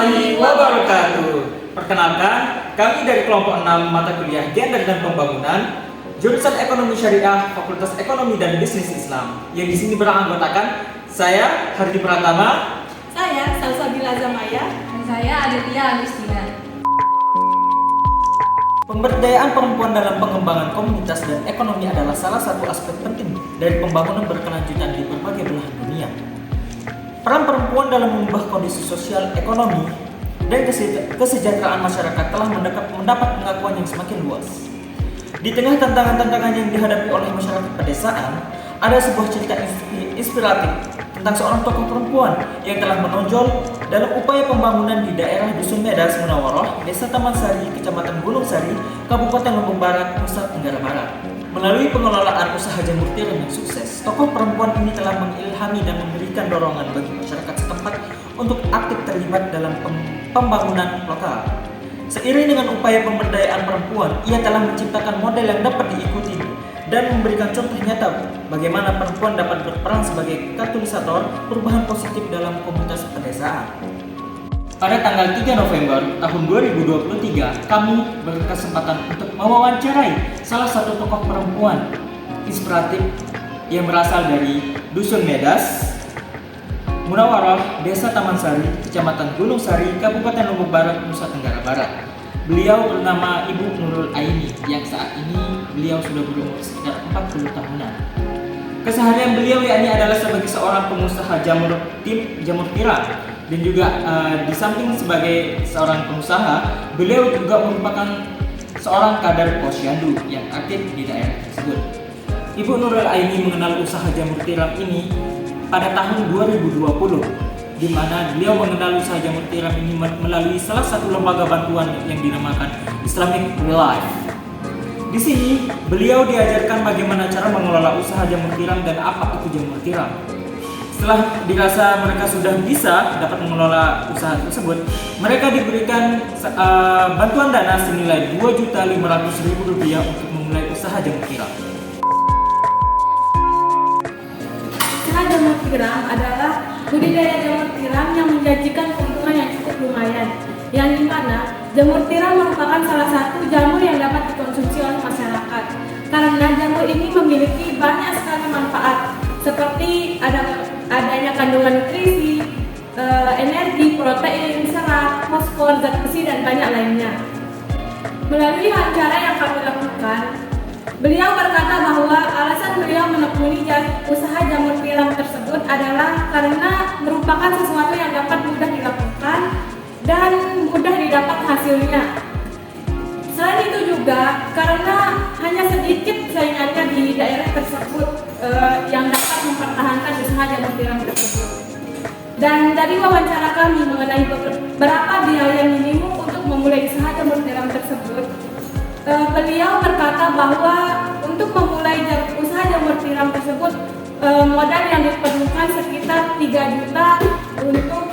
warahmatullahi wabarakatuh. Perkenalkan, kami dari kelompok 6 mata kuliah Gender dan Pembangunan, jurusan Ekonomi Syariah, Fakultas Ekonomi dan Bisnis Islam. Yang di sini beranggotakan saya Hardi Pratama, saya Salsabila Zamaya, dan saya Aditya Agustina. Pemberdayaan perempuan dalam pengembangan komunitas dan ekonomi adalah salah satu aspek penting dari pembangunan berkelanjutan di berbagai belahan dunia. Peran perempuan dalam mengubah kondisi sosial, ekonomi, dan kesejahteraan masyarakat telah mendapat pengakuan yang semakin luas. Di tengah tantangan-tantangan yang dihadapi oleh masyarakat pedesaan, ada sebuah cerita inspiratif tentang seorang tokoh perempuan yang telah menonjol dalam upaya pembangunan di daerah Dusun Medas Munawaroh, Desa Taman Sari, Kecamatan Gunung Sari, Kabupaten Lombok Barat, Nusa Tenggara Barat. Melalui pengelolaan usaha jamur tiram yang sukses, tokoh perempuan ini telah mengilhami dan memberikan dorongan bagi masyarakat setempat untuk aktif terlibat dalam pembangunan lokal. Seiring dengan upaya pemberdayaan perempuan, ia telah menciptakan model yang dapat diikuti dan memberikan contoh nyata bagaimana perempuan dapat berperan sebagai katalisator perubahan positif dalam komunitas pedesaan. Pada tanggal 3 November tahun 2023, kami berkesempatan untuk mewawancarai salah satu tokoh perempuan inspiratif yang berasal dari Dusun Medas Munawaroh, Desa Taman Sari, Kecamatan Gunung Sari, Kabupaten Lombok Barat, Nusa Tenggara Barat. Beliau bernama Ibu Nurul Aini, yang saat ini beliau sudah berumur sekitar 40 tahunan. Keseharian beliau yakni adalah sebagai seorang pengusaha jamur tiram, dan juga di samping sebagai seorang pengusaha, beliau juga merupakan seorang kader posyandu yang aktif di daerah tersebut. Ibu Nurul Aini mengenal usaha jamur tiram ini pada tahun 2020, di mana beliau mengenal usaha jamur tiram ini melalui salah satu lembaga bantuan yang dinamakan Islamic Relief. Di sini, beliau diajarkan bagaimana cara mengelola usaha jamur tiram dan apa itu jamur tiram. Setelah dirasa mereka sudah bisa dapat mengelola usaha tersebut, mereka diberikan bantuan dana senilai Rp2.500.000 untuk memulai usaha jamur tiram. usaha jamur tiram adalah budidaya jamur tiram yang menjanjikan keuntungan yang cukup lumayan, yang dimana jamur tiram merupakan salah satu jamur yang dapat dikonsumsi oleh masyarakat karena jamur ini memiliki banyak sekali manfaat seperti adanya kandungan nutrisi, energi, protein, serat, fosfor, zat besi, dan banyak lainnya. Melalui wawancara yang kami lakukan, beliau berkata bahwa alasan beliau menekuni usaha jamur tiram tersebut adalah karena merupakan sesuatu yang dapat mudah dilakukan dan mudah didapat hasilnya. Selain itu juga karena hanya sedikit saingannya di daerah tersebut yang dapat mempertahankan usaha jamur tiram tersebut. Dan dari wawancara kami mengenai berapa biaya minimum untuk memulai usaha jamur tiram tersebut, beliau berkata bahwa untuk memulai usaha jamur tiram tersebut modal yang diperlukan sekitar 3 juta untuk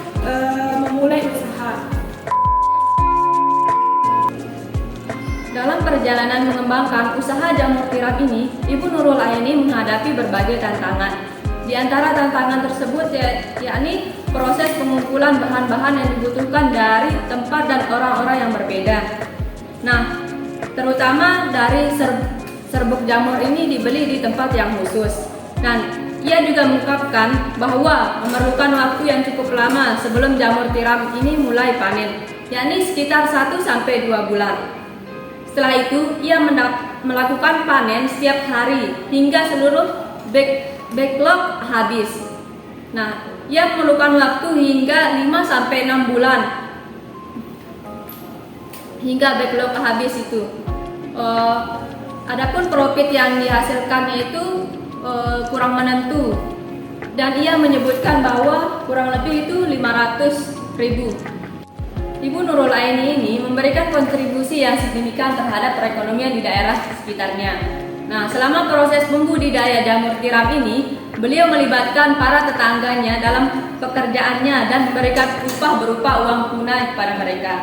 memulai usaha. Dalam perjalanan mengembangkan usaha jamur tiram ini, Ibu Nurul Aini menghadapi berbagai tantangan. Di antara tantangan tersebut yakni proses pengumpulan bahan-bahan yang dibutuhkan dari tempat dan orang-orang yang berbeda. Nah, terutama dari serbuk jamur ini dibeli di tempat yang khusus. Dan ia juga mengungkapkan bahwa memerlukan waktu yang cukup lama sebelum jamur tiram ini mulai panen, yakni sekitar 1-2 bulan. Setelah itu, ia melakukan panen setiap hari hingga seluruh backlog habis. Nah, ia memerlukan waktu hingga 5-6 bulan hingga backlog habis itu. Adapun profit yang dihasilkannya itu kurang menentu, dan ia menyebutkan bahwa kurang lebih itu 500.000. Ibu Nurul Aini ini memberikan kontribusi yang signifikan terhadap perekonomian di daerah sekitarnya. Nah, selama proses pembudidaya jamur tiram ini, beliau melibatkan para tetangganya dalam pekerjaannya dan memberikan upah berupa uang tunai kepada mereka.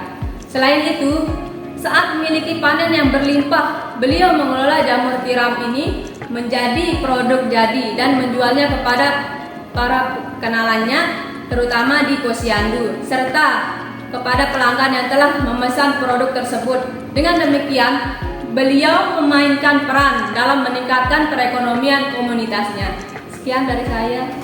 Selain itu, saat memiliki panen yang berlimpah, beliau mengelola jamur tiram ini menjadi produk jadi dan menjualnya kepada para kenalannya, terutama di posyandu, serta kepada pelanggan yang telah memesan produk tersebut. Dengan demikian, beliau memainkan peran dalam meningkatkan perekonomian komunitasnya. Sekian dari saya.